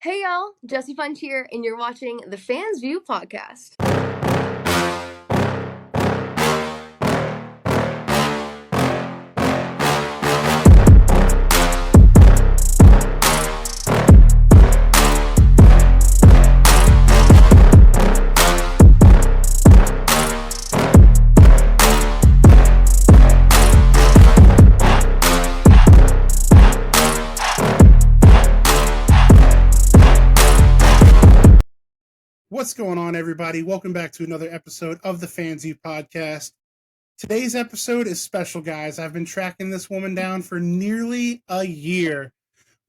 Hey y'all, Jessie Punch here, and you're watching the Fans View podcast. What's going on, everybody? Welcome back to another episode of the Fans View podcast. Today's episode is special, guys. I've been tracking this woman down for nearly a year,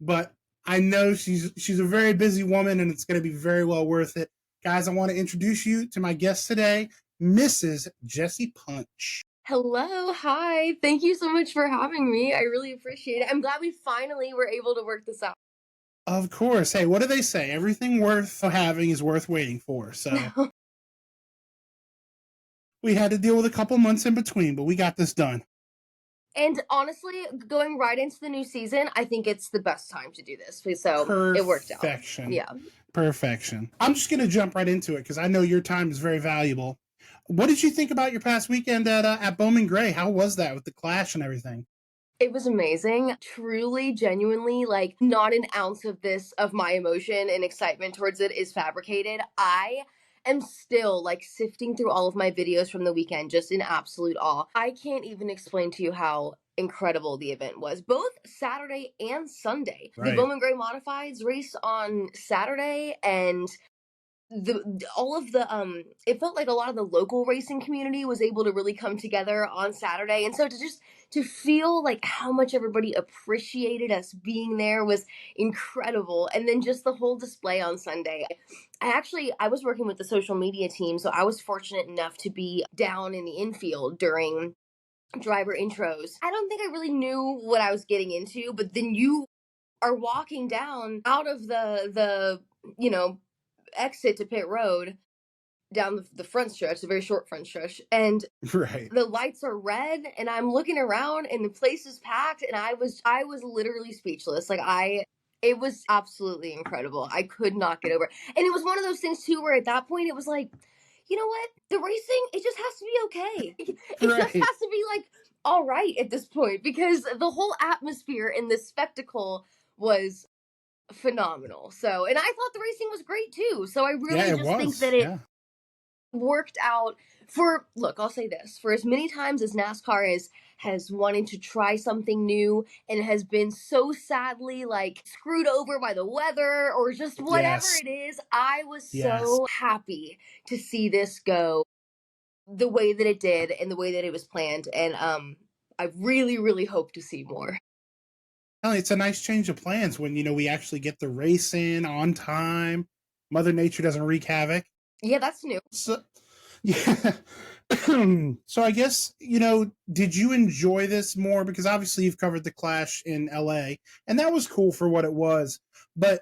but I know she's a very busy woman, and it's going to be very well worth it. Guys, I want to introduce you to my guest today, Mrs. Jessie Punch. Hello, hi. Thank you so much for having me. I really appreciate it. I'm glad we finally were able to work this out. Of course. Hey, what do they say? Everything worth having is worth waiting for. So we had to deal with a couple months in between, but we got this done. And honestly, going right into the new season, I think it's the best time to do this. So it worked out. Perfection. Yeah. Perfection. I'm just going to jump right into it because I know your time is very valuable. What did you think about your past weekend at Bowman Gray? How was that with the clash and everything? It was amazing. Truly, genuinely, like, not an ounce of my emotion and excitement towards it is fabricated. I am still, like, sifting through all of my videos from the weekend, just in absolute awe. I can't even explain to you how incredible the event was, both Saturday and Sunday. Right. The Bowman Gray Modifieds race on Saturday, and it felt like a lot of the local racing community was able to really come together on Saturday, and so to feel like how much everybody appreciated us being there was incredible. And then just the whole display on Sunday. I was working with the social media team, so I was fortunate enough to be down in the infield during driver intros. I don't think I really knew what I was getting into, but then you are walking down out of the exit to pit road down the front stretch, the very short front stretch, and Right. the lights are red, and I'm looking around, and the place is packed, and I was literally speechless. It was absolutely incredible. I could not get over it. And it was one of those things too where at that point it was like, you know what? The racing, it just has to be okay. It just has to be like all right at this point, because the whole atmosphere and the spectacle was phenomenal. So, and I thought the racing was great too. So I really think that it worked out I'll say this, for as many times as NASCAR has wanted to try something new and has been so sadly like screwed over by the weather or just whatever it is, I was so happy to see this go the way that it did and the way that it was planned. And I really, really hope to see more. It's a nice change of plans when, we actually get the race in on time. Mother Nature doesn't wreak havoc. Yeah, that's new. So, yeah. So I guess, did you enjoy this more? Because obviously you've covered the Clash in LA, and that was cool for what it was. But,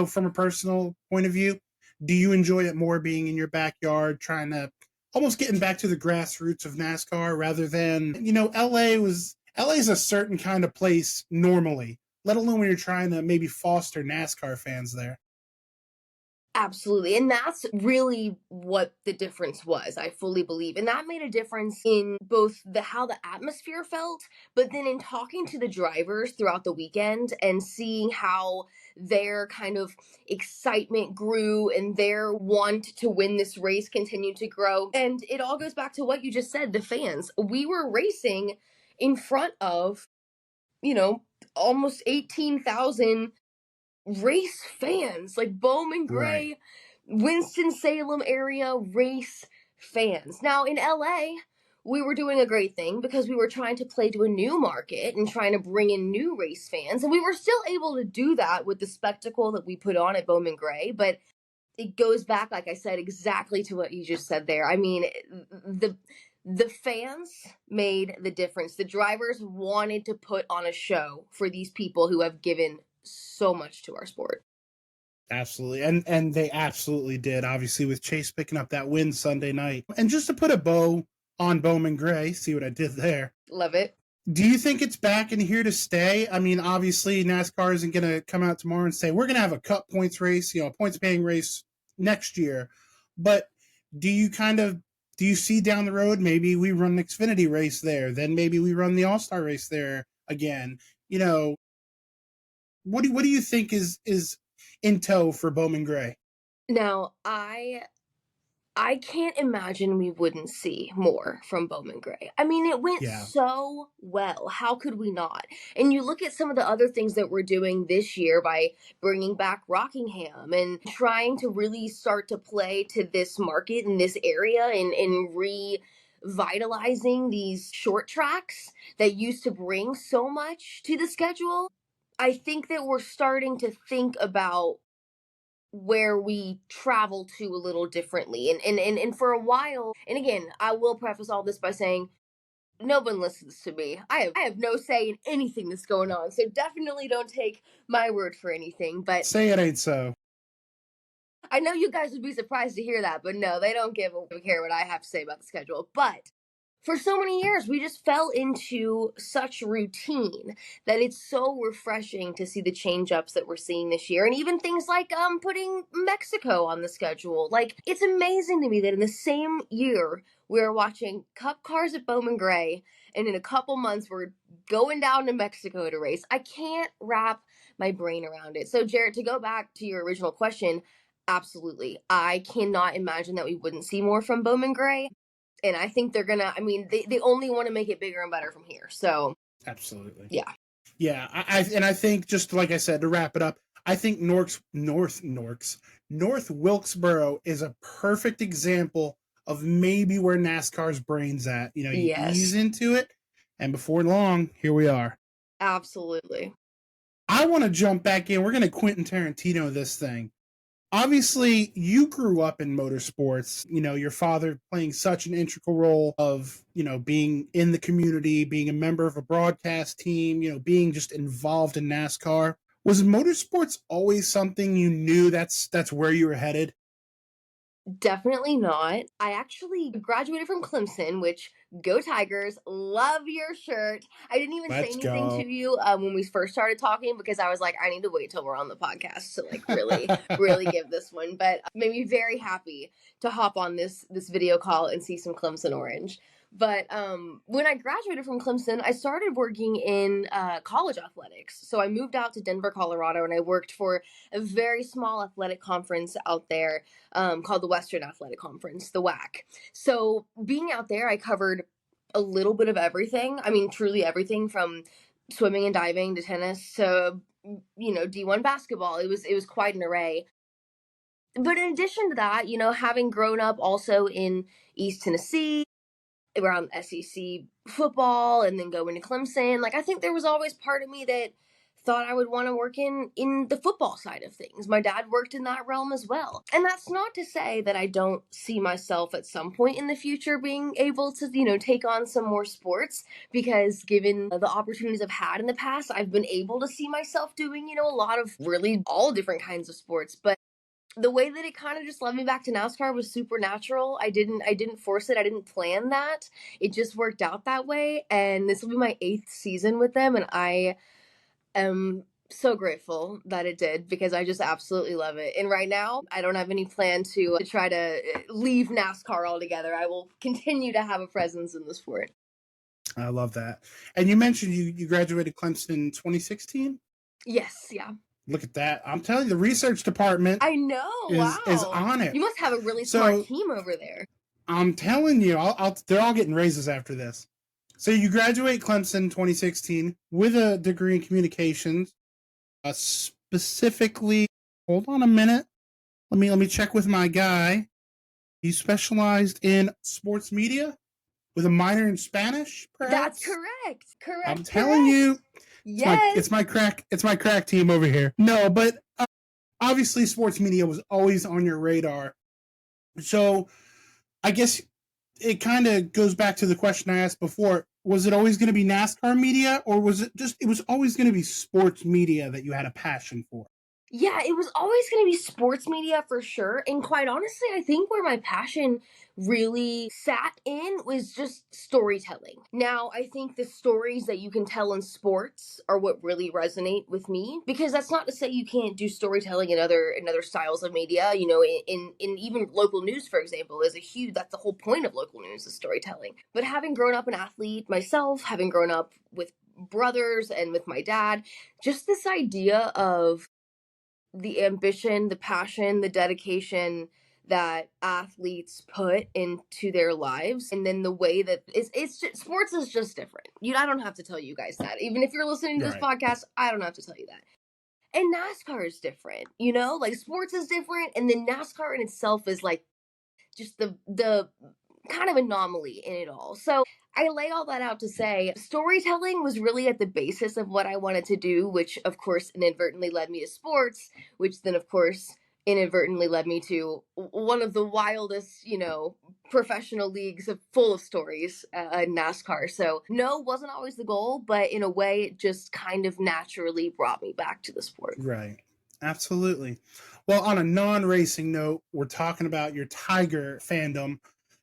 from a personal point of view, do you enjoy it more being in your backyard, trying to almost getting back to the grassroots of NASCAR rather than, LA's a certain kind of place normally, let alone when you're trying to maybe foster NASCAR fans there. Absolutely. And that's really what the difference was, I fully believe. And that made a difference in both how the atmosphere felt, but then in talking to the drivers throughout the weekend and seeing how their kind of excitement grew and their want to win this race continued to grow. And it all goes back to what you just said, the fans. We were racing in front of, almost 18,000 race fans, like Bowman Gray, Winston-Salem area race fans. Now in LA, we were doing a great thing because we were trying to play to a new market and trying to bring in new race fans, and we were still able to do that with the spectacle that we put on at Bowman Gray. But it goes back, like I said, exactly to what you just said there. I mean, the fans made the difference. The drivers wanted to put on a show for these people who have given so much to our sport. Absolutely. And they absolutely did, obviously, with Chase picking up that win Sunday night. And just to put a bow on Bowman Gray, see what I did there? Love it. Do you think it's back in here to stay? I mean, obviously NASCAR isn't going to come out tomorrow and say we're going to have a cup points race, a points paying race next year. But do you kind of do you see down the road maybe we run an Xfinity race there, then maybe we run the All Star race there again? You know, what do you think is in tow for Bowman Gray? Now, I can't imagine we wouldn't see more from Bowman Gray. I mean, it went Yeah, so well. How could we not? And you look at some of the other things that we're doing this year by bringing back Rockingham and trying to really start to play to this market in this area and revitalizing these short tracks that used to bring so much to the schedule. I think that we're starting to think about where we travel to a little differently. And for a while, and again, I will preface all this by saying no one listens to me. I have no say in anything that's going on. So definitely don't take my word for anything. But say it ain't so. I know you guys would be surprised to hear that, but no, they don't give a care what I have to say about the schedule. But for so many years, we just fell into such routine that it's so refreshing to see the change ups that we're seeing this year. And even things like putting Mexico on the schedule. Like, it's amazing to me that in the same year, we're watching Cup cars at Bowman Gray, and in a couple months, we're going down to Mexico to race. I can't wrap my brain around it. So, Jarrett, to go back to your original question, absolutely. I cannot imagine that we wouldn't see more from Bowman Gray. And I think they're gonna, I mean, they only want to make it bigger and better from here. So, Absolutely. yeah. Yeah, I think just like I said to wrap it up, I think North Wilkesboro is a perfect example of maybe where NASCAR's brains at. You ease Yes. into it, and before long, here we are. Absolutely. I want to jump back in. We're going to Quentin Tarantino this thing. Obviously, you grew up in motorsports, your father playing such an integral role of, being in the community, being a member of a broadcast team, being just involved in NASCAR. Was motorsports always something you knew that's where you were headed? Definitely not. I actually graduated from Clemson, which go Tigers, love your shirt. I didn't even say Let's anything to go. you when we first started talking because I was like, I need to wait till we're on the podcast to like really, really give this one. But made me very happy to hop on this video call and see some Clemson orange. But when I graduated from Clemson, I started working in college athletics. So I moved out to Denver, Colorado, and I worked for a very small athletic conference out there called the Western Athletic Conference, the WAC. So being out there, I covered a little bit of everything. I mean, truly everything from swimming and diving to tennis to D1 basketball. It was quite an array. But in addition to that, having grown up also in East Tennessee around SEC football and then going to Clemson. Like, I think there was always part of me that thought I would want to work in the football side of things. My dad worked in that realm as well. And that's not to say that I don't see myself at some point in the future being able to, take on some more sports because given the opportunities I've had in the past, I've been able to see myself doing, a lot of really all different kinds of sports. But the way that it kind of just led me back to NASCAR was supernatural. I didn't force it. I didn't plan that. It just worked out that way. And this will be my 8th season with them. And I am so grateful that it did because I just absolutely love it. And right now, I don't have any plan to try to leave NASCAR altogether. I will continue to have a presence in the sport. I love that. And you mentioned you graduated Clemson in 2016. Yes, yeah. Look at that. I'm telling you, the research department I know. is Wow. on it. You must have a really smart So team over there. I'm telling you, they're all getting raises after this. So you graduate Clemson 2016 with a degree in communications, specifically. Hold on a minute. Let me check with my guy. You specialized in sports media with a minor in Spanish, That's perhaps. correct. I'm Correct. telling Correct. you, Yes. it's my crack team over here. No, but obviously sports media was always on your radar. So I guess it kind of goes back to the question I asked before. Was it always going to be NASCAR media, or was it always going to be sports media that you had a passion for? Yeah, it was always going to be sports media for sure. And quite honestly, I think where my passion really sat in was just storytelling. Now, I think the stories that you can tell in sports are what really resonate with me, because that's not to say you can't do storytelling in other styles of media. You know, in even local news, for example, is a huge, that's the whole point of local news, is storytelling. But having grown up an athlete myself, having grown up with brothers and with my dad, just this idea of the ambition, the passion, the dedication that athletes put into their lives, and then the way that it's just, sports is just different. I don't have to tell you guys that. Even if you're listening to this Right. podcast, I don't have to tell you that. And NASCAR is different, like sports is different, and then NASCAR in itself is like just the kind of anomaly in it all. So I lay all that out to say storytelling was really at the basis of what I wanted to do, which of course inadvertently led me to sports, which then of course inadvertently led me to one of the wildest, professional leagues full of stories, NASCAR. So no, wasn't always the goal, but in a way it just kind of naturally brought me back to the sport. Right. Absolutely. Well, on a non-racing note, we're talking about your Tiger fandom.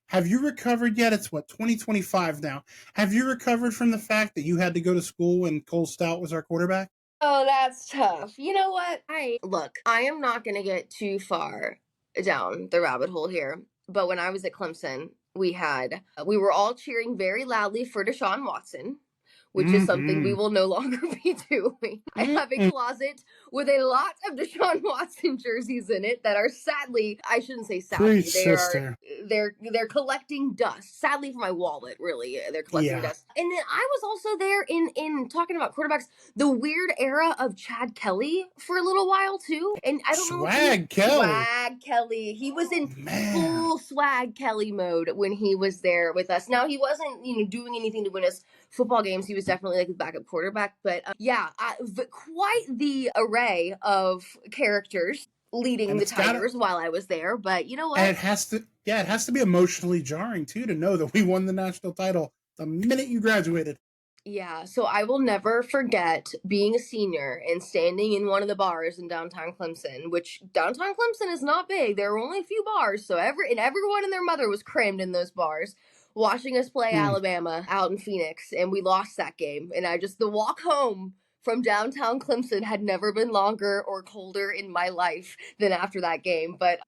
Have you recovered yet? It's what, 2025 now. Have you recovered from the fact that you had to go to school when Cole Stout was our quarterback? Oh, that's tough. You know what? I am not going to get too far down the rabbit hole here. But when I was at Clemson, we were all cheering very loudly for Deshaun Watson, which is something we Mm-hmm. will no longer be doing. I have a Mm-mm. closet with a lot of Deshaun Watson jerseys in it that are sadly, I shouldn't say sadly, Preach, sister. they're collecting dust. Sadly for my wallet, really, they're collecting Yeah. dust. And then I was also there in talking about quarterbacks, the weird era of Chad Kelly for a little while too. And I don't know if you Swag Kelly. Swag Kelly. He was in Man. full Swag Kelly mode when he was there with us. Now he wasn't, doing anything to win us football games. He was definitely like the backup quarterback. But yeah, quite the array of characters leading And the it's got to Tigers while I was there. But you know and what? it has to yeah, it has to be emotionally jarring too to know that we won the national title the minute you graduated. Yeah, so I will never forget being a senior and standing in one of the bars in downtown Clemson, which downtown Clemson is not big. There were only a few bars, so everyone and their mother was crammed in those bars, watching us play Mm. Alabama out in Phoenix, and we lost that game. And the walk home from downtown Clemson had never been longer or colder in my life than after that game. But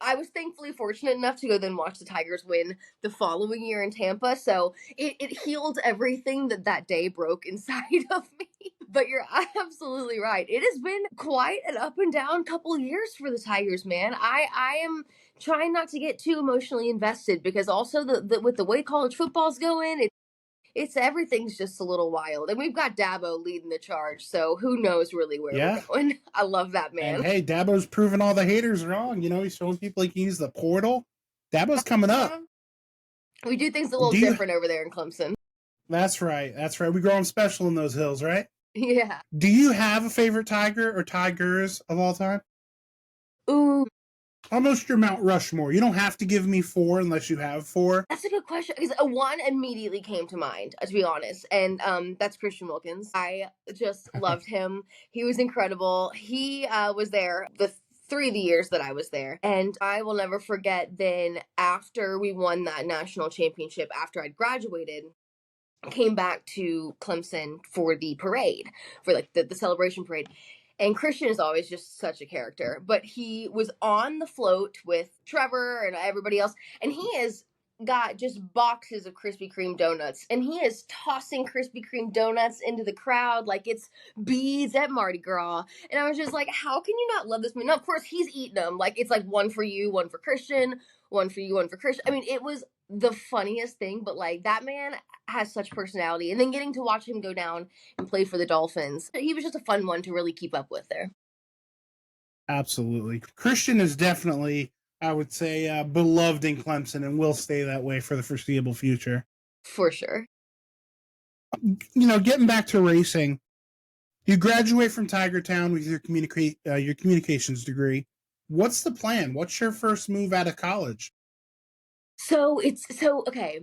I was thankfully fortunate enough to go then watch the Tigers win the following year in Tampa. So it healed everything that day broke inside of me. But you're absolutely right. It has been quite an up and down couple years for the Tigers, man. I am trying not to get too emotionally invested, because also with the way college football's going, it's everything's just a little wild. And we've got Dabo leading the charge, so who knows really where we're Yeah. going. I love that And man. hey, Dabo's proving all the haters wrong. He's showing people he can use the portal. Dabo's coming up. We do things a little Do you different over there in Clemson. That's right. That's right. We grow them special in those hills, right? Yeah. Do you have a favorite Tiger or Tigers of all time? Ooh, Almost your Mount Rushmore. You don't have to give me four unless you have four. that's a good question, because one immediately came to mind, to be honest, and that's Christian Wilkins. I just loved him. He was incredible. He was there the 3 of the years that I was there, and I will never forget. Then after we won that national championship, after I'd graduated, came back to Clemson for the parade, for like the celebration parade. And Christian is always just such a character, but he was on the float with Trevor and everybody else, and he has got just boxes of Krispy Kreme donuts, and he is tossing Krispy Kreme donuts into the crowd like it's bees at Mardi Gras. And I was just like, how can you not love this man? Now, of course, he's eating them. Like, it's like one for you, one for Christian, one for you, one for Christian. I mean, it was the funniest thing, but like that man has such personality. And then getting to watch him go down and play for the Dolphins, he was just a fun one to really keep up with there. Absolutely. Christian is definitely, I would say, beloved in Clemson and will stay that way for the foreseeable future. For sure. Getting back to racing, you graduate from Tiger Town with your communications degree. What's the plan? What's your first move out of college? So okay.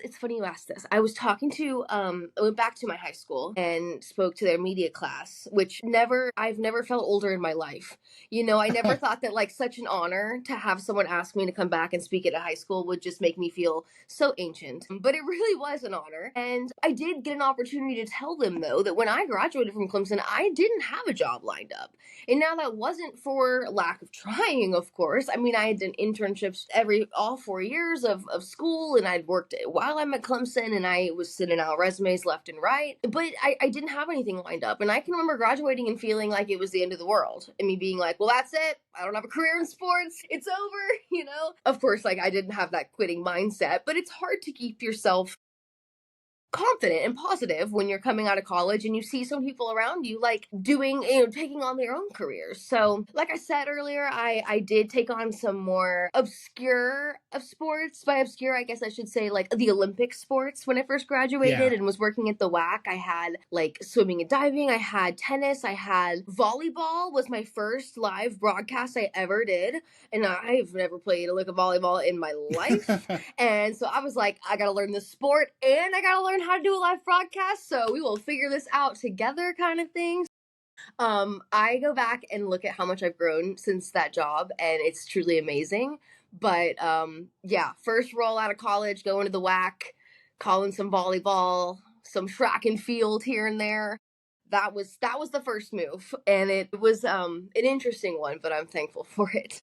It's funny you asked this. I was talking to I went back to my high school and spoke to their media class, which never I've never felt older in my life. I never thought that like such an honor to have someone ask me to come back and speak at a high school would just make me feel so ancient. But it really was an honor. And I did get an opportunity to tell them though that when I graduated from Clemson, I didn't have a job lined up. And now that wasn't for lack of trying, of course. I mean, I had done internships all 4 years of school, and I'd worked while I'm at Clemson, and I was sending out resumes left and right. But I didn't have anything lined up. And I can remember graduating and feeling like it was the end of the world. And me being like, well, that's it. I don't have a career in sports. It's over, you know? Of course, like I didn't have that quitting mindset, but it's hard to keep yourself confident and positive when you're coming out of college and you see some people around you like doing taking on their own careers. So like I said earlier, I did take on some more obscure of sports. By obscure, I guess I should say like the Olympic sports. When I first graduated Yeah. and was working at the WAC, I had like swimming and diving, I had tennis, I had volleyball was my first live broadcast I ever did, and I've never played a lick of volleyball in my life. And so I was like, I gotta learn this sport and I gotta learn how to do a live broadcast. So we will figure this out together, kind of thing. I go back and look at how much I've grown since that job, and it's truly amazing. But yeah, first roll out of college, going to the WAC, calling some volleyball, some track and field here and there. That was the first move, and it was an interesting one, but I'm thankful for it.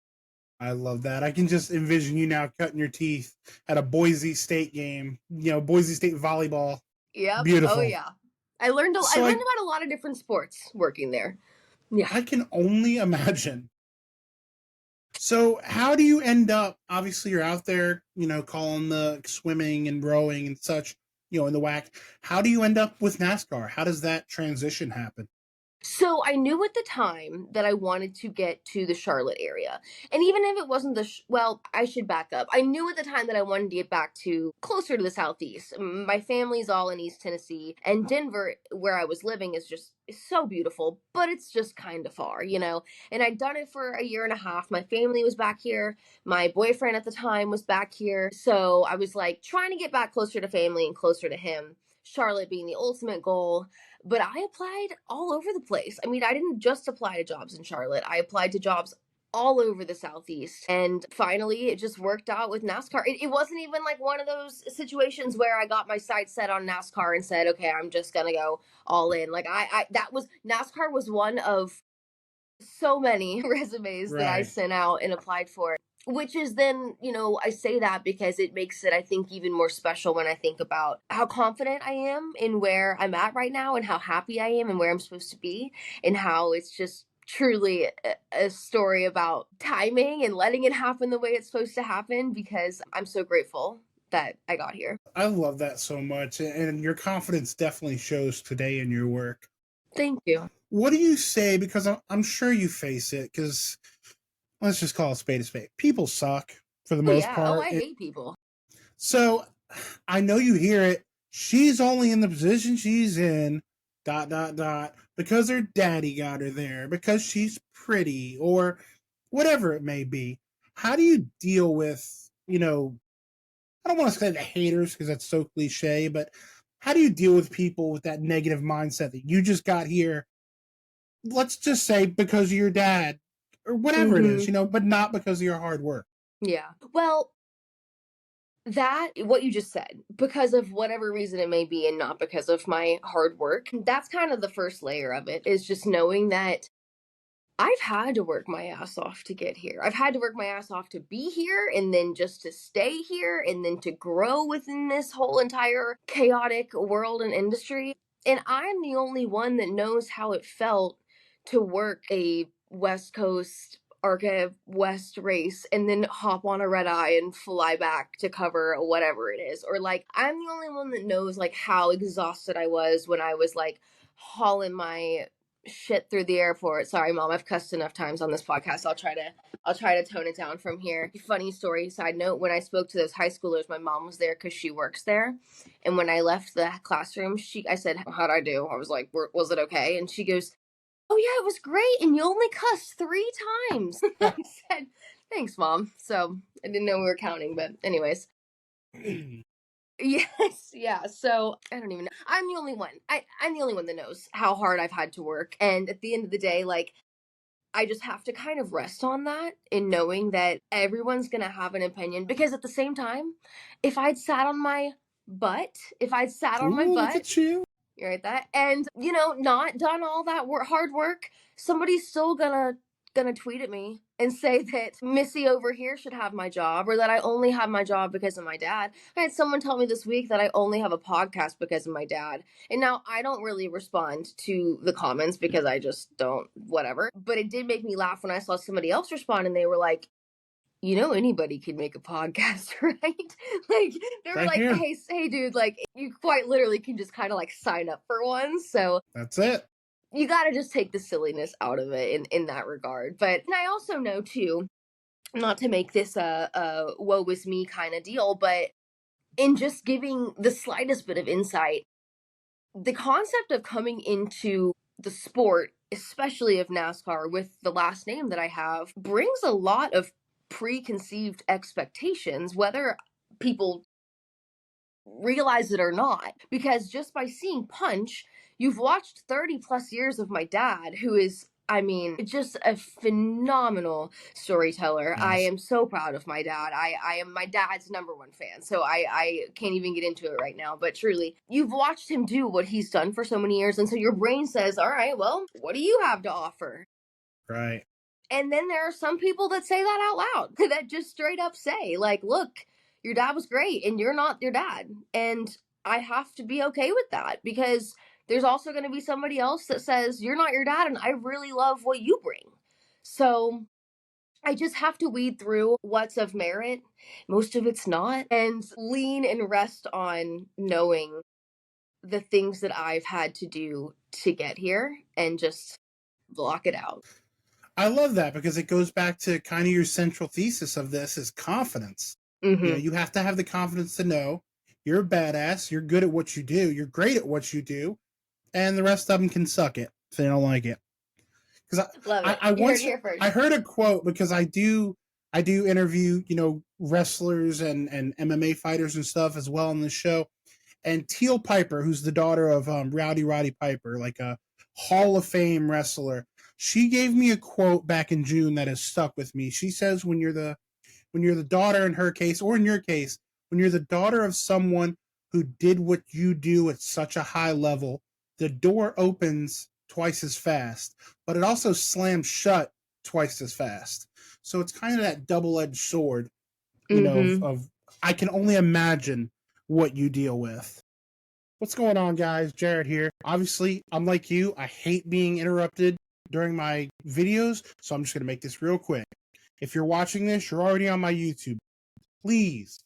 I love that. I can just envision you now cutting your teeth at a Boise State game, Boise State volleyball. Yep. Oh Beautiful. yeah. I So learned I about a lot of different sports working there. Yeah. I can only imagine. So how do you end up? Obviously, you're out there, calling the swimming and rowing and such, in the whack. How do you end up with NASCAR? How does that transition happen? So I knew at the time that I wanted to get to the Charlotte area. And even if it wasn't well, I should back up. I knew at the time that I wanted to get back to closer to the southeast. My family's all in East Tennessee, and Denver where I was living is so beautiful, but it's just kind of far, you know. And I'd done it for a year and a half. My family was back here. My boyfriend at the time was back here. So I was like trying to get back closer to family and closer to him. Charlotte being the ultimate goal, but I applied all over the place. I mean, I didn't just apply to jobs in Charlotte. I applied to jobs all over the southeast, and finally it just worked out with NASCAR. It wasn't even like one of those situations where I got my sights set on NASCAR and said, okay, I'm just gonna go all in. Like I that was NASCAR was one of so many resumes that I Right. sent out and applied for. Which is then, I say that because it makes it, I think, even more special when I think about how confident I am in where I'm at right now and how happy I am and where I'm supposed to be, and how it's just truly a story about timing and letting it happen the way it's supposed to happen, because I'm so grateful that I got here. I love that so much, and your confidence definitely shows today in your work. Thank you. What do you say? Because I'm sure you face it. Because let's just call a spade a spade. People suck for the Oh, most yeah. Oh, part. I hate people. So I know you hear it. She's only in the position she's in, dot, dot, dot, because her daddy got her there, because she's pretty, or whatever it may be. How do you deal with, I don't want to say the haters because that's so cliche, but how do you deal with people with that negative mindset that you just got here, let's just say because of your dad or whatever it is, Hmm. but not because of your hard work? Yeah. Well, that what you just said, because of whatever reason it may be and not because of my hard work, that's kind of the first layer of it, is just knowing that I've had to work my ass off to get here. I've had to work my ass off to be here, and then just to stay here, and then to grow within this whole entire chaotic world and industry. And I'm the only one that knows how it felt to work a West Coast ARCA West race and then hop on a red eye and fly back to cover whatever it is. Or like, I'm the only one that knows like how exhausted I was when I was like hauling my shit through the airport. Sorry, mom, I've cussed enough times on this podcast. I'll try to tone it down from here. Funny story, side note, when I spoke to those high schoolers, my mom was there because she works there. And when I left the classroom, I said, how'd I do? I was like, was it okay? And she goes, "Oh yeah, it was great, and you only cussed 3 times." I said, "Thanks, Mom." So I didn't know we were counting, but anyways. Yes, yeah. So I don't even know. I'm the only one. I'm the only one that knows how hard I've had to work. And at the end of the day, like, I just have to kind of rest on that in knowing that everyone's gonna have an opinion. Because at the same time, if I'd sat on my if I'd sat on my Ooh, look butt, at you. you right that, and not done all that hard work, somebody's still gonna tweet at me and say that Missy over here should have my job, or that I only have my job because of my dad. I had someone tell me this week that I only have a podcast because of my dad. And now I don't really respond to the comments because I just don't, whatever. But it did make me laugh when I saw somebody else respond and they were like, anybody can make a podcast, right? Like, they were Right like, here. hey, dude, like, you quite literally can just kind of like sign up for one. So That's it. you got to just take the silliness out of it in that regard. But and I also know too, not to make this a woe is me kind of deal, but in just giving the slightest bit of insight, the concept of coming into the sport, especially of NASCAR, with the last name that I have, brings a lot of preconceived expectations, whether people realize it or not. Because just by seeing Punch, you've watched 30 plus years of my dad, who is, I mean, just a phenomenal storyteller. I Yes. am so proud of my dad. I am my dad's number one fan. So I can't even get into it right now. But truly, you've watched him do what he's done for so many years. And so your brain says, all right, well, what do you have to offer? Right. And then there are some people that say that out loud, that just straight up say, like, look, your dad was great and you're not your dad. And I have to be okay with that, because there's also going to be somebody else that says, you're not your dad and I really love what you bring. So I just have to weed through what's of merit. Most of it's not. And lean and rest on knowing the things that I've had to do to get here and just block it out. I love that because it goes back to kind of your central thesis of this is confidence. Mm-hmm. You have to have the confidence to know you're a badass, you're good at what you do, you're great at what you do, and the rest of them can suck it if they don't like it. Because Love it. I You heard it once here first. I heard a quote because I do interview wrestlers and MMA fighters and stuff as well on the show, and Teal Piper, who's the daughter of Roddy Piper, like a Hall of Fame wrestler. She gave me a quote back in June that has stuck with me. She says, when you're the daughter in her case, or in your case, when you're the daughter of someone who did what you do at such a high level, the door opens twice as fast, but it also slams shut twice as fast. So it's kind of that double-edged sword, Mm-hmm. of I can only imagine what you deal with. What's going on, guys? Jared here. Obviously, I'm like you. I hate being interrupted during my videos, so I'm just going to make this real quick. If you're watching this, you're already on my YouTube. Please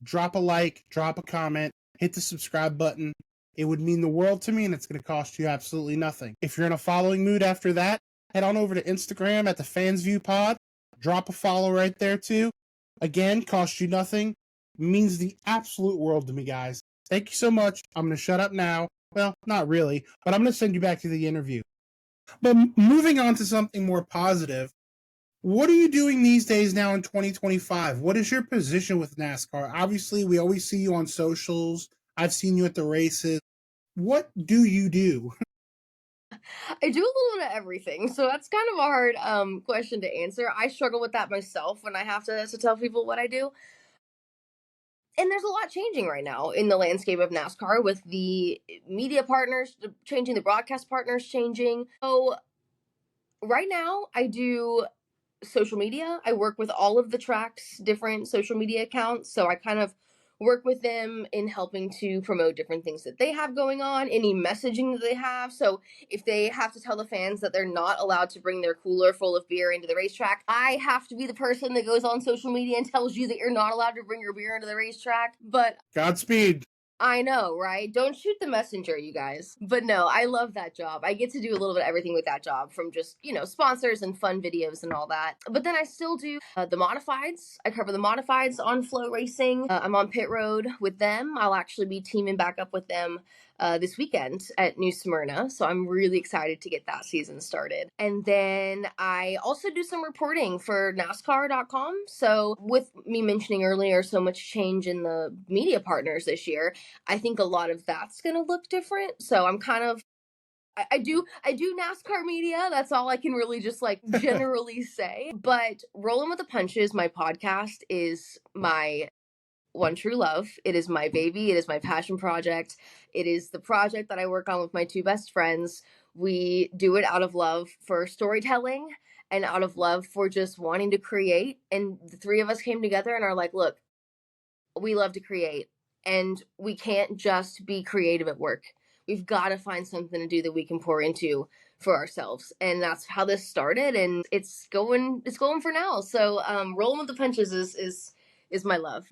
drop a like, drop a comment, hit the subscribe button. It would mean the world to me, and it's going to cost you absolutely nothing. If you're in a following mood after that, head on over to Instagram at the Fans View Pod. Drop a follow right there, too. Again, cost you nothing. Means the absolute world to me, guys. Thank you so much. I'm going to shut up now. Well, not really, but I'm going to send you back to the interview. But moving on to something more positive, what are you doing these days now in 2025? What is your position with NASCAR? Obviously, we always see you on socials. I've seen you at the races. What do you do? I do a little bit of everything, so that's kind of a hard question to answer. I struggle with that myself when I have to tell people what I do. And there's a lot changing right now in the landscape of NASCAR, with the media partners changing, the broadcast partners changing. So right now, I do social media. I work with all of the tracks, different social media accounts. So I kind of work with them in helping to promote different things that they have going on, any messaging that they have. So if they have to tell the fans that they're not allowed to bring their cooler full of beer into the racetrack, I have to be the person that goes on social media and tells you that you're not allowed to bring your beer into the racetrack. But Godspeed. I know, right? Don't shoot the messenger, you guys. But no, I love that job. I get to do a little bit of everything with that job, from just, sponsors and fun videos and all that. But then I still do the modifieds. I cover the modifieds on Flow Racing. I'm on pit road with them. I'll actually be teaming back up with them this weekend at New Smyrna. So I'm really excited to get that season started. And then I also do some reporting for NASCAR.com. So, with me mentioning earlier so much change in the media partners this year, I think a lot of that's going to look different. So I'm kind of I do NASCAR media. That's all I can really just like generally say. But Rolling with the Punches, my podcast, is my one true love. It is my baby. It is my passion project. It is the project that I work on with my two best friends. We do it out of love for storytelling and out of love for just wanting to create. And the three of us came together and are like, look, we love to create and we can't just be creative at work. We've got to find something to do that we can pour into for ourselves. And that's how this started, and it's going for now. So Rolling with the Punches is my love.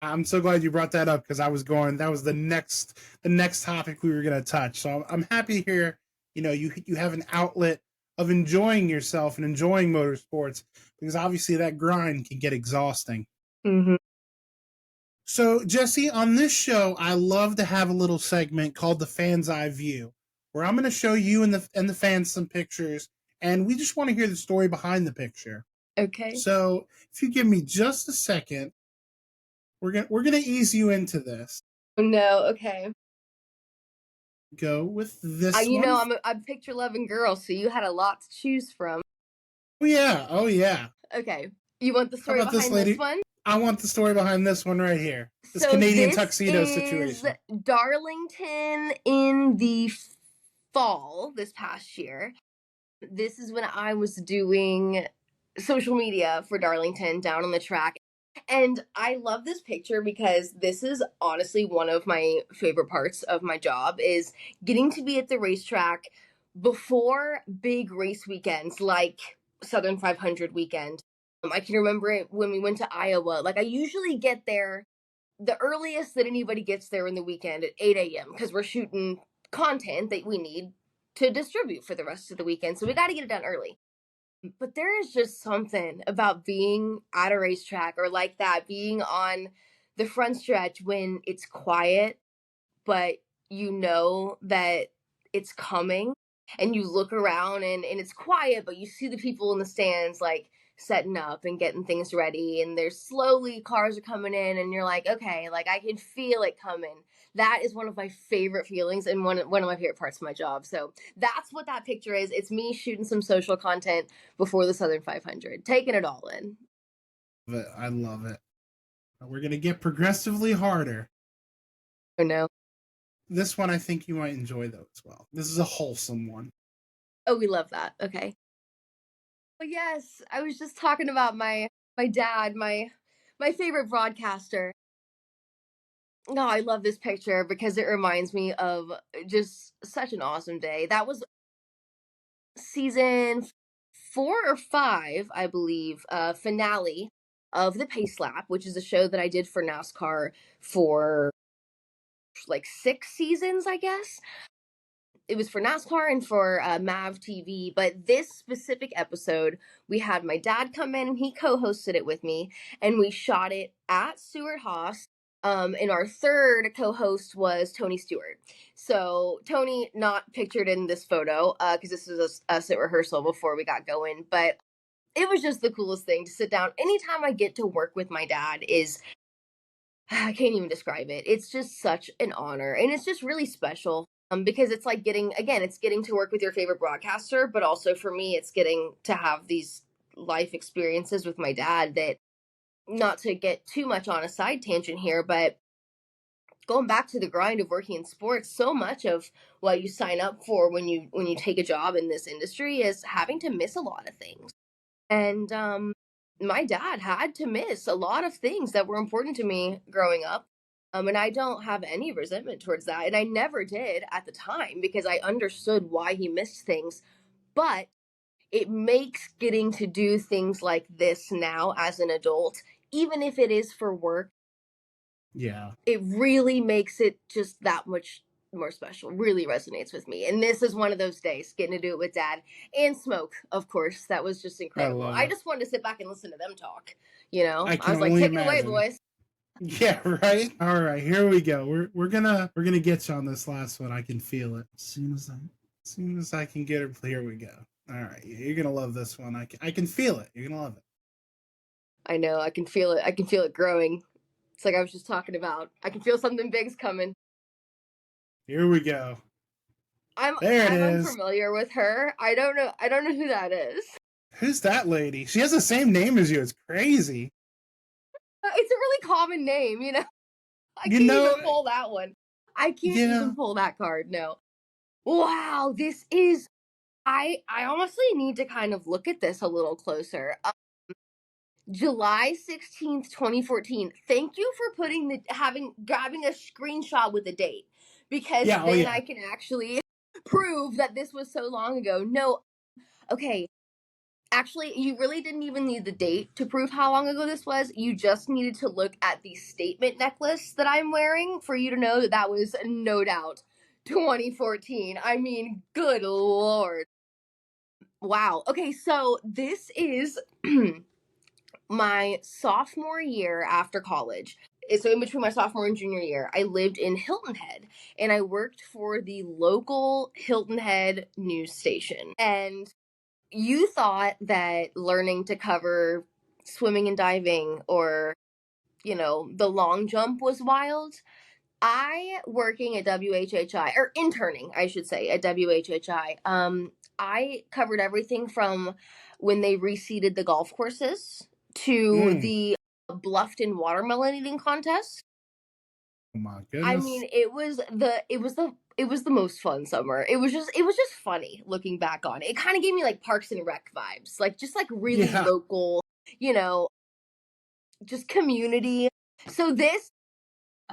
I'm so glad you brought that up because I was going. That was the next topic we were going to touch. So I'm happy to hear. You have an outlet of enjoying yourself and enjoying motorsports because obviously that grind can get exhausting. Mm-hmm. So Jesse, on this show, I love to have a little segment called the Fan's Eye View, where I'm going to show you and the fans some pictures, and we just want to hear the story behind the picture. Okay. So if you give me just a second, we're gonna ease you into this. Oh, no. Okay. Go with this You one. know, I'm a picture loving girl, so you had a lot to choose from. Oh yeah, oh yeah. Okay. You want the How story about this behind this lady? one? I want the story behind this one right here. This So Canadian this tuxedo is situation. Darlington in the fall this past year. This is when I was doing social media for Darlington down on the track. And I love this picture because this is honestly one of my favorite parts of my job is getting to be at the racetrack before big race weekends like Southern 500 weekend. I can remember it when we went to Iowa. Like I usually get there the earliest that anybody gets there in the weekend at 8 a.m. because we're shooting content that we need to distribute for the rest of the weekend. So we got to get it done early. But there is just something about being at a racetrack or like that, being on the front stretch when it's quiet, but you know that it's coming and you look around and it's quiet, but you see the people in the stands like setting up and getting things ready and there's slowly cars are coming in and you're like, okay, like I can feel it coming. That is one of my favorite feelings and one of my favorite parts of my job. So that's what that picture is. It's me shooting some social content before the Southern 500, taking it all in. I love it. We're gonna get progressively harder. Oh no. This one I think you might enjoy though as well. This is a wholesome one. Oh, we love that. Okay. Well, yes, I was just talking about my dad, my favorite broadcaster. No, I love this picture because it reminds me of just such an awesome day. That was season 4 or 5, I believe, finale of the Pace Lap, which is a show that I did for NASCAR for like 6 seasons, I guess. It was for NASCAR and for Mav TV. But this specific episode, we had my dad come in and he co-hosted it with me, and we shot it at Stewart Haas. And our third co-host was Tony Stewart. So Tony not pictured in this photo because this was us at rehearsal before we got going, but it was just the coolest thing to sit down. Anytime I get to work with my dad is I can't even describe it. It's just such an honor and it's just really special. Because it's like it's getting to work with your favorite broadcaster, but also for me, it's getting to have these life experiences with my dad that, not to get too much on a side tangent here, but going back to the grind of working in sports, so much of what you sign up for when you take a job in this industry is having to miss a lot of things. And my dad had to miss a lot of things that were important to me growing up. And I don't have any resentment towards that. And I never did at the time because I understood why he missed things. But it makes getting to do things like this now as an adult, even if it is for work, Yeah. it really makes it just that much more special. Really resonates with me. And this is one of those days, getting to do it with dad and Smoke, of course. That was just I incredible. love I it. just wanted to sit back and listen to them talk. You know, I I can was like, only take it away, imagine. boys. Yeah, right. All right, here we go. We're gonna get you on this last one. I can feel it. As soon as I can get it. Here we go. All right, you're gonna love this one. I can feel it. You're gonna love it. I know, I can feel it. I can feel it growing. It's like I was just talking about. I can feel something big's coming. Here we go. I'm There it I'm is. unfamiliar with her. I don't know who that is. Who's that lady? She has the same name as you. It's crazy. It's a really common name, you know. I You can't know, even pull that one. I can't yeah, even pull that card. No. Wow, this is I honestly need to kind of look at this a little closer. July 16th, 2014. Thank you for putting the having grabbing a screenshot with the date because yeah, oh then yeah. I can actually prove that this was so long ago. No, okay. Actually, you really didn't even need the date to prove how long ago this was. You just needed to look at the statement necklace that I'm wearing for you to know that that was no doubt 2014. I mean, good lord. Wow. Okay, so this is my sophomore year after college. So in between my sophomore and junior year, I lived in Hilton Head and I worked for the local Hilton Head news station. And you thought that learning to cover swimming and diving or, the long jump was wild. I working at WHHI or interning, I should say, at WHHI. I covered everything from when they reseeded the golf courses to Mm. the Bluffton watermelon eating contest. Oh my I goodness. mean, it was the most fun summer. It was just funny looking back on it. It kind of gave me like Parks and Rec vibes, like just like really Yeah, local, you know, just community. So this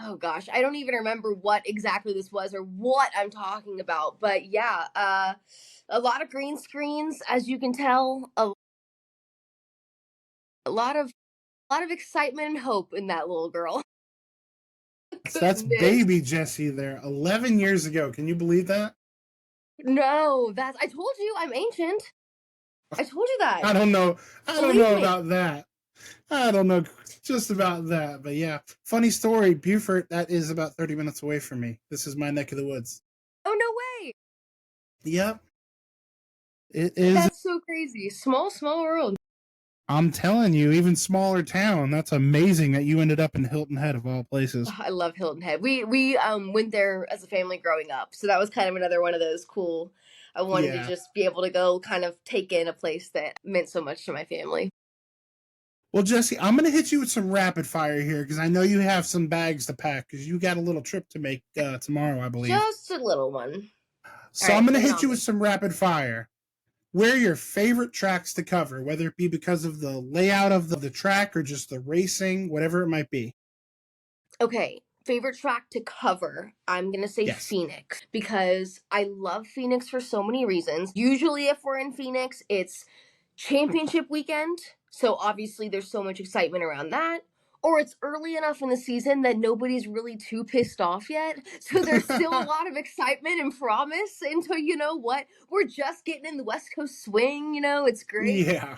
Oh gosh, I don't even remember what exactly this was or what I'm talking about. But yeah, a lot of green screens, as you can tell, a lot of excitement and hope in that little girl. so that's Goodness. baby Jessie there. 11 years ago. Can you believe that? No, I told you I'm ancient. I told you that. I don't know. I don't Believe know me. about that. I don't know just about that, but yeah. Funny story, Beaufort, that is about 30 minutes away from me. This is my neck of the woods. Oh no way. Yep, it is. That's so crazy. Small, small world. I'm telling you, even smaller town. That's amazing that you ended up in Hilton Head of all places. Oh, I love Hilton Head. We went there as a family growing up, so that was kind of another one of those cool. I wanted to Yeah. just be able to go kind of take in a place that meant so much to my family. Well, Jessie, I'm going to hit you with some rapid fire here because I know you have some bags to pack because you got a little trip to make tomorrow, I believe. Just a little one. All So I'm right, going to bring it hit on you with me. some rapid fire. Where are your favorite tracks to cover, whether it be because of the layout of the track or just the racing, whatever it might be? Okay, favorite track to cover. I'm gonna say Yes. Phoenix because I love Phoenix for so many reasons. Usually, if we're in Phoenix, it's championship weekend, so obviously there's so much excitement around that. Or it's early enough in the season that nobody's really too pissed off yet. So there's still a lot of excitement and promise until you know what? We're just getting in the West Coast swing, it's great. Yeah.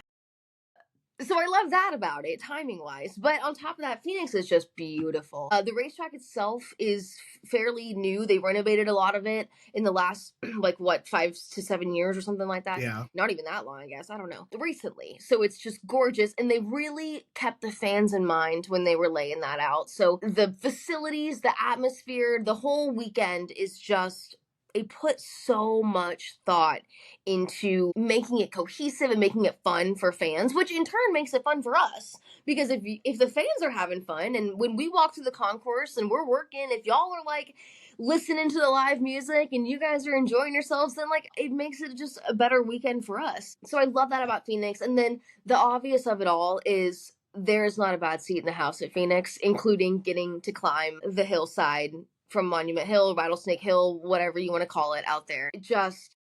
So I love that about it, timing wise. But on top of that, Phoenix is just beautiful. The racetrack itself is fairly new. They renovated a lot of it in the last, like, what, 5 to 7 years or something like that. Yeah. Not even that long, I guess. I don't know. Recently. So it's just gorgeous. And they really kept the fans in mind when they were laying that out. So the facilities, the atmosphere, the whole weekend is just. They put so much thought into making it cohesive and making it fun for fans, which in turn makes it fun for us. Because if the fans are having fun, and when we walk through the concourse and we're working, if y'all are like listening to the live music and you guys are enjoying yourselves, then like it makes it just a better weekend for us. So I love that about Phoenix. And then the obvious of it all is there is not a bad seat in the house at Phoenix, including getting to climb the hillside from Monument Hill, Rattlesnake Hill, whatever you want to call it out there. Just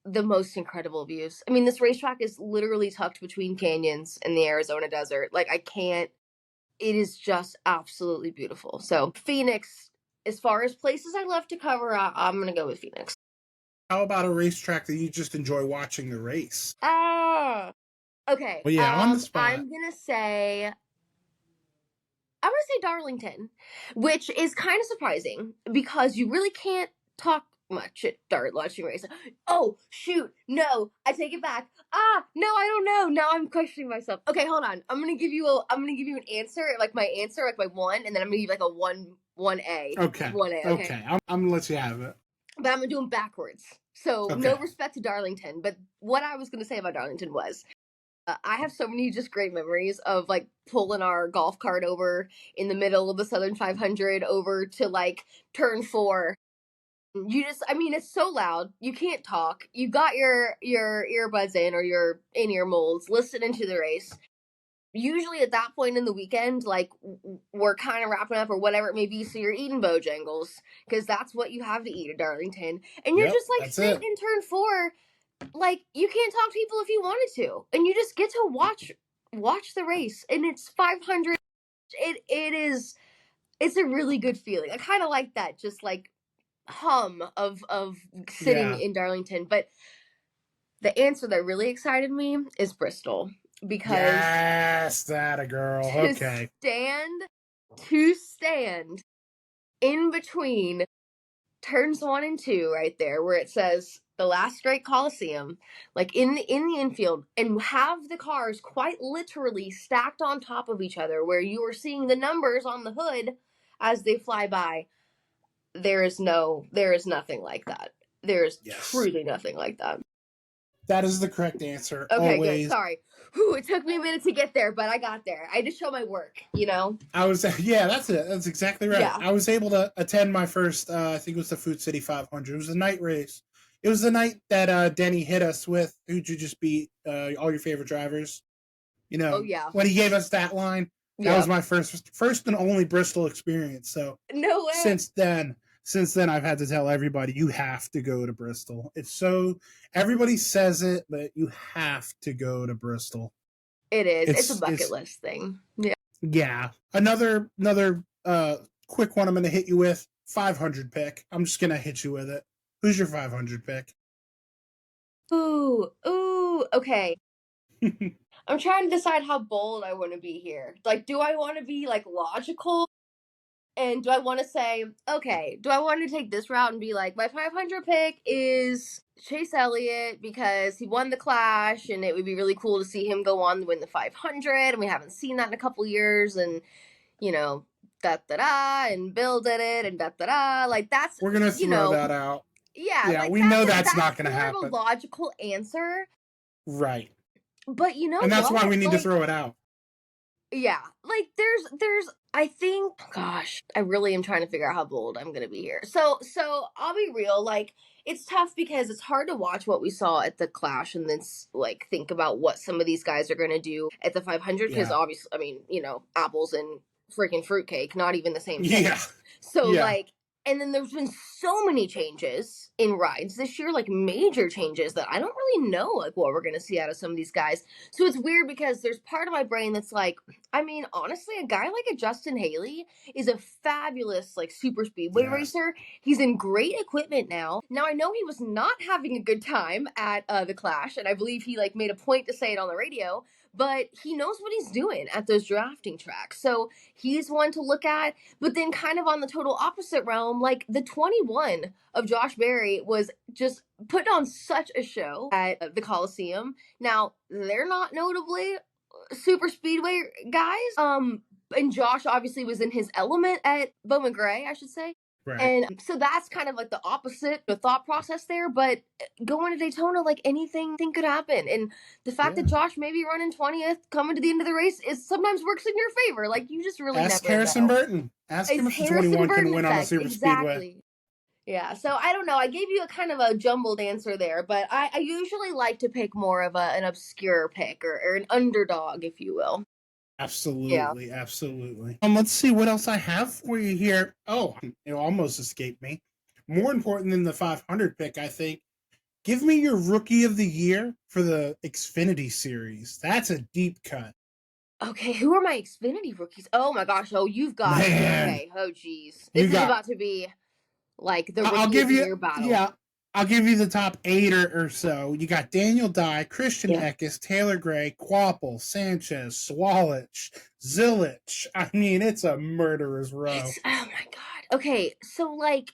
the most incredible views. I mean, this racetrack is literally tucked between canyons in the Arizona desert. Like, I can't, it is just absolutely beautiful. So, Phoenix, as far as places I love to cover, I'm going to go with Phoenix. How about a racetrack that you just enjoy watching the race? Ah, okay. Well, yeah, on the spot. I'm going to say I'm gonna say Darlington, which is kind of surprising because you really can't talk much at dart launching race. Oh shoot, no, I take it back. No, I don't know. Now I'm questioning myself. Okay, hold on. I'm gonna give you an answer, like my answer, like my one, and then I'm gonna give you like a one A. Okay. 1A, okay. Okay. I'm gonna let you have it. But I'm gonna do them backwards. So no Okay. respect to Darlington, but what I was gonna say about Darlington was I have so many just great memories of like pulling our golf cart over in the middle of the Southern 500 over to like turn 4. You just, I mean, it's so loud. You can't talk. You got your earbuds in or your in-ear molds listening to the race. Usually at that point in the weekend, like we're kind of wrapping up or whatever it may be, so you're eating Bojangles because that's what you have to eat at Darlington, and you're Yep. just like That's sitting it. in turn 4, like you can't talk to people if you wanted to, and you just get to watch the race, and it's 500. It's a really good feeling. I kind of like that, just like hum of sitting Yeah. in Darlington. But the answer that really excited me is Bristol because Yes, that a girl. to Okay. stand to stand in between turns 1 and 2 right there where it says the last great Coliseum, like in the infield, and have the cars quite literally stacked on top of each other where you are seeing the numbers on the hood as they fly by. There is nothing like that. There is Yes. truly nothing like that. That is the correct answer. Okay, good. Always. Sorry. Whew, it took me a minute to get there, but I got there. I just show my work, you know? I was yeah, that's it. That's exactly right. Yeah. I was able to attend my first I think it was the Food City 500. It was a night race. It was the night that Denny hit us with who'd you just beat all your favorite drivers. You Oh know, yeah. when he gave us that line, that was Yeah. my first and only Bristol experience. So No way. since then I've had to tell everybody you have to go to Bristol. It's so everybody says it, but you have to go to Bristol. It is. It's a It's bucket list thing. Yeah. yeah. Another quick one I'm gonna hit you with. 500 pick. I'm just gonna hit you with it. Who's your 500 pick? Ooh, okay. I'm trying to decide how bold I want to be here. Like, do I want to be like logical? And do I want to say, okay, do I want to take this route and be like, my 500 pick is Chase Elliott because he won the Clash and it would be really cool to see him go on to win the 500 and we haven't seen that in a couple years and, you know, da da da, and Bill did it and da da da. Like, that's, We're gonna you throw know, that out. yeah, Yeah, like we know that's not that's gonna more of a happen. logical answer. Right. But you know And that's why what? we need to Like, throw it out. yeah, like there's I think gosh, I really am trying to figure out how bold I'm going to be here. So I'll be real, like it's tough because it's hard to watch what we saw at the Clash and then like think about what some of these guys are going to do at the 500 because Yeah. obviously, I mean, you know, apples and freaking fruitcake, not even the same thing. Yeah. So Yeah. like and then there's been so many changes in rides this year, like major changes that I don't really know like what we're gonna see out of some of these guys. So it's weird because there's part of my brain that's like, I mean, honestly, a guy like a Justin Haley is a fabulous like super speedway Yes. racer. He's in great equipment now. Now I know he was not having a good time at the Clash, and I believe he like made a point to say it on the radio. But he knows what he's doing at those drafting tracks. So he's one to look at. But then, kind of on the total opposite realm, like the 21 of Josh Berry was just put on such a show at the Coliseum. Now, they're not notably super speedway guys. And Josh obviously was in his element at Bowman Gray, I should say. Right. And so that's kind of like the opposite, the thought process there. But going to Daytona, like anything could happen. And the fact that Josh may be running 20th coming to the end of the race is sometimes works in your favor. Like you just really Ask never Harrison know. Burton. Ask him It's if the Harrison 21 Burton can win on a effect. super speedway. Exactly. Yeah, so I don't know. I gave you a kind of a jumbled answer there, but I usually like to pick more of an obscure pick or an underdog, if you will. Absolutely, Yeah. absolutely. Let's see what else I have for you here. Oh, it almost escaped me. More important than the 500 pick, I think. Give me your rookie of the year for the Xfinity series. That's a deep cut. Okay, who are my Xfinity rookies? Oh my gosh! Oh, you've got Man, okay. Oh geez, you this is got. about to be like the I'll rookie give of the you. year battle. Yeah, I'll give you the top eight or so. You got Daniel Dye, Christian Yeah. Eckes, Taylor Gray, Quapple, Sanchez, Swalich, Zilich. I mean, it's a murderer's row. It's oh my god. Okay, so like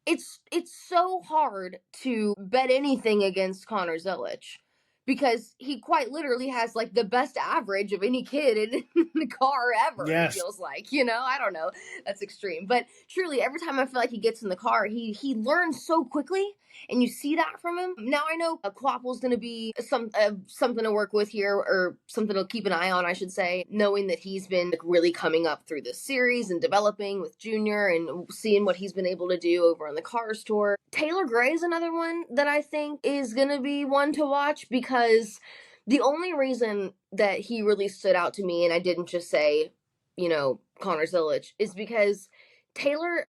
it's so hard to bet anything against Connor Zelich because he quite literally has like the best average of any kid in the car ever. It Yes, feels like, you know, I don't know, that's extreme, but truly, every time I feel like he gets in the car, he learns so quickly, and you see that from him. Now I know Quapple's going to be something to work with here, or something to keep an eye on, I should say, knowing that he's been like, really coming up through this series and developing with Junior and seeing what he's been able to do over on the Cars Tour. Taylor Gray is another one that I think is going to be one to watch because the only reason that he really stood out to me and I didn't just say, you know, Connor Zilic is because Taylor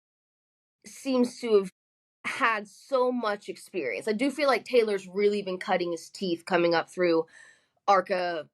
seems to have had so much experience. I do feel like Taylor's really been cutting his teeth coming up through ARCA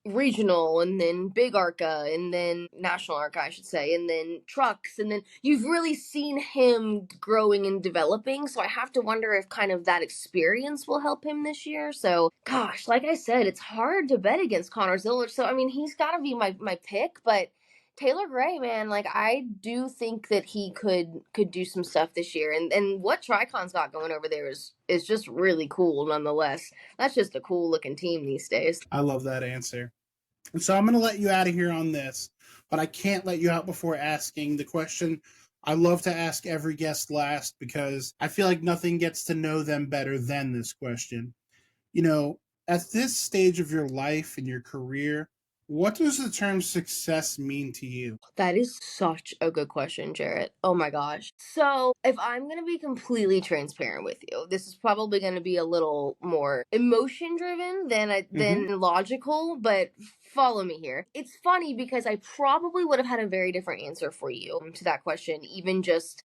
regional and then big ARCA and then national ARCA, I should say, and then trucks. And then you've really seen him growing and developing. So I have to wonder if kind of that experience will help him this year. So, gosh, like I said, it's hard to bet against Connor Zillich. So, I mean, he's got to be my pick, but Taylor Gray, man, like I do think that he could do some stuff this year, and what Tricon's got going over there is just really cool. Nonetheless, that's just a cool looking team these days. I love that answer. And so I'm going to let you out of here on this, but I can't let you out before asking the question I love to ask every guest last because I feel like nothing gets to know them better than this question. You know, at this stage of your life and your career, what does the term success mean to you? That is such a good question, Jarrett. Oh my gosh. So, if I'm going to be completely transparent with you, this is probably going to be a little more emotion driven Mm-hmm. than logical, but follow me here. It's funny because I probably would have had a very different answer for you to that question even just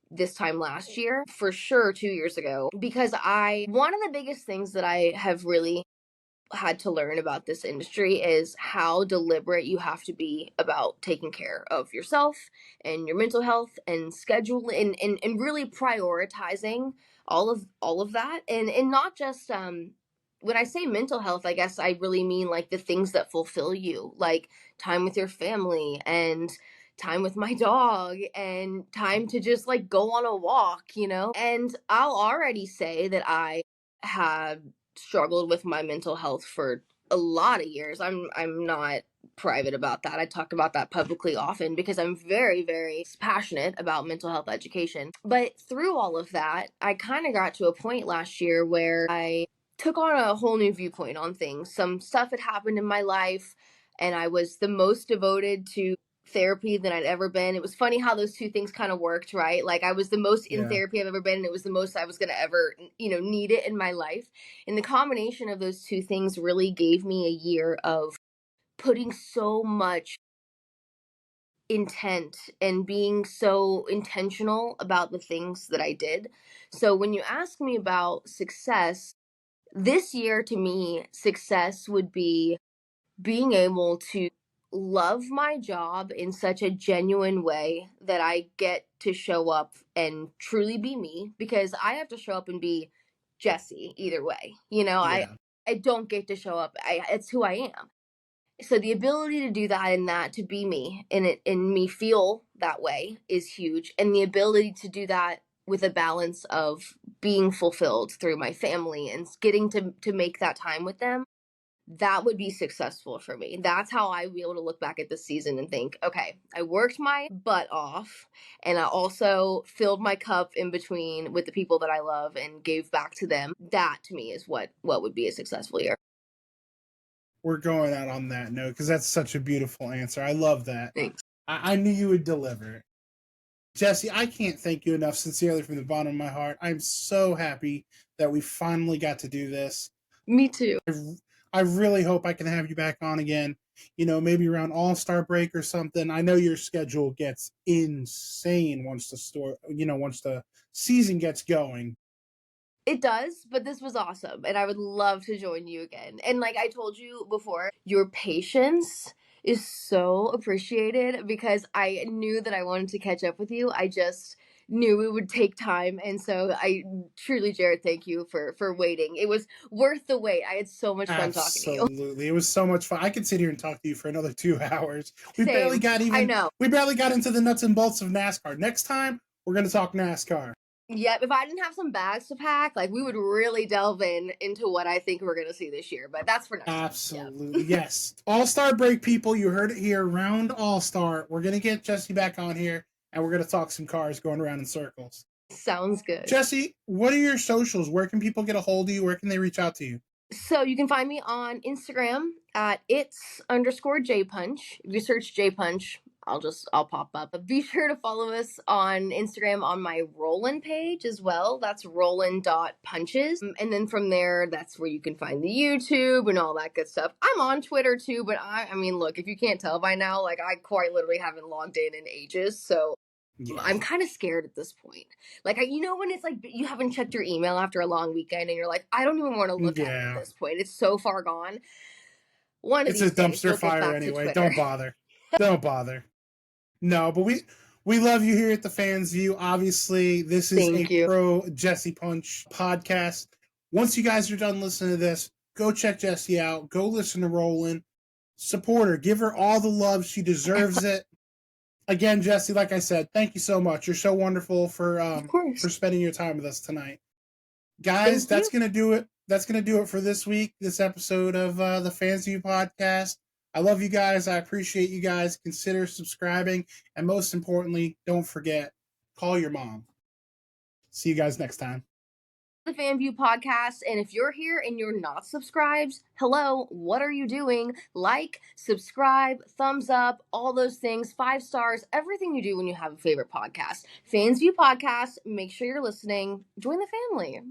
this time last year, for sure 2 years ago, because I one of the biggest things that I have really had to learn about this industry is how deliberate you have to be about taking care of yourself and your mental health and schedule and really prioritizing all of that and not just when I say mental health, I guess I really mean like the things that fulfill you, like time with your family and time with my dog and time to just like go on a walk, you know? And I'll already say that I have struggled with my mental health for a lot of years. I'm not private about that. I talk about that publicly often because I'm very very passionate about mental health education. But through all of that, I kind of got to a point last year where I took on a whole new viewpoint on things. Some stuff had happened in my life and I was the most devoted to therapy than I'd ever been. It was funny how those two things kind of worked, right? Like I was the most in Yeah. therapy I've ever been and it was the most I was going to ever, you know, need it in my life. And the combination of those two things really gave me a year of putting so much intent and being so intentional about the things that I did. So when you ask me about success, this year to me, success would be being able to love my job in such a genuine way that I get to show up and truly be me because I have to show up and be Jessie either way. You know, Yeah. I don't get to show up. It's who I am. So the ability to do that and that to be me and it and me feel that way is huge. And the ability to do that with a balance of being fulfilled through my family and getting to make that time with them, that would be successful for me. That's how I would be able to look back at this season and think, okay, I worked my butt off and I also filled my cup in between with the people that I love and gave back to them. That to me is what would be a successful year. We're going out on that note because that's such a beautiful answer. I love that. Thanks. I knew you would deliver. Jesse, I can't thank you enough sincerely from the bottom of my heart. I'm so happy that we finally got to do this. Me too. I really hope I can have you back on again, you know, maybe around All-Star break or something. I know your schedule gets insane once the season gets going. It does, but this was awesome, and I would love to join you again. And like I told you before, your patience is so appreciated because I knew that I wanted to catch up with you. I just knew it would take time. And so I truly, Jared, thank you for waiting. It was worth the wait. I had so much fun talking to you. Absolutely. It was so much fun. I could sit here and talk to you for another 2 hours. Same. I know. We barely got into the nuts and bolts of NASCAR. Next time, we're going to talk NASCAR. Yep, if I didn't have some bags to pack, like we would really delve into what I think we're gonna see this year. But that's for next time. Absolutely. Yes. All-Star break, people. You heard it here. Round All-Star. We're going to get Jessie back on here, and we're going to talk some cars going around in circles. Sounds good. Jessie, what are your socials? Where can people get a hold of you? Where can they reach out to you? So you can find me on Instagram at its_JPunch. If you search J Punch, I'll pop up. But be sure to follow us on Instagram on my Rollin page as well. That's rollin.punches. And then from there, that's where you can find the YouTube and all that good stuff. I'm on Twitter too, but I mean, look, if you can't tell by now, like I quite literally haven't logged in ages. So Yeah. I'm kind of scared at this point. Like, when it's like you haven't checked your email after a long weekend and you're like, I don't even want to look at it at this point. It's so far gone. It's a dumpster fire anyway. Don't bother. Don't bother. No, but we love you here at the Fans View. Obviously, this is pro Jessie Punch podcast. Once you guys are done listening to this, go check Jessie out. Go listen to Rollin. Support her. Give her all the love. She deserves it. Again, Jessie, like I said, thank you so much. You're so wonderful for spending your time with us tonight. Guys, that's going to do it. That's going to do it for this week, this episode of the Fans View podcast. I love you guys. I appreciate you guys. Consider subscribing. And most importantly, don't forget, call your mom. See you guys next time. The Fan View podcast, and if you're here and you're not subscribed, hello, what are you doing? Like, subscribe, thumbs up, all those things, 5 stars, everything you do when you have a favorite podcast. Fans View podcast, make sure you're listening. Join the family.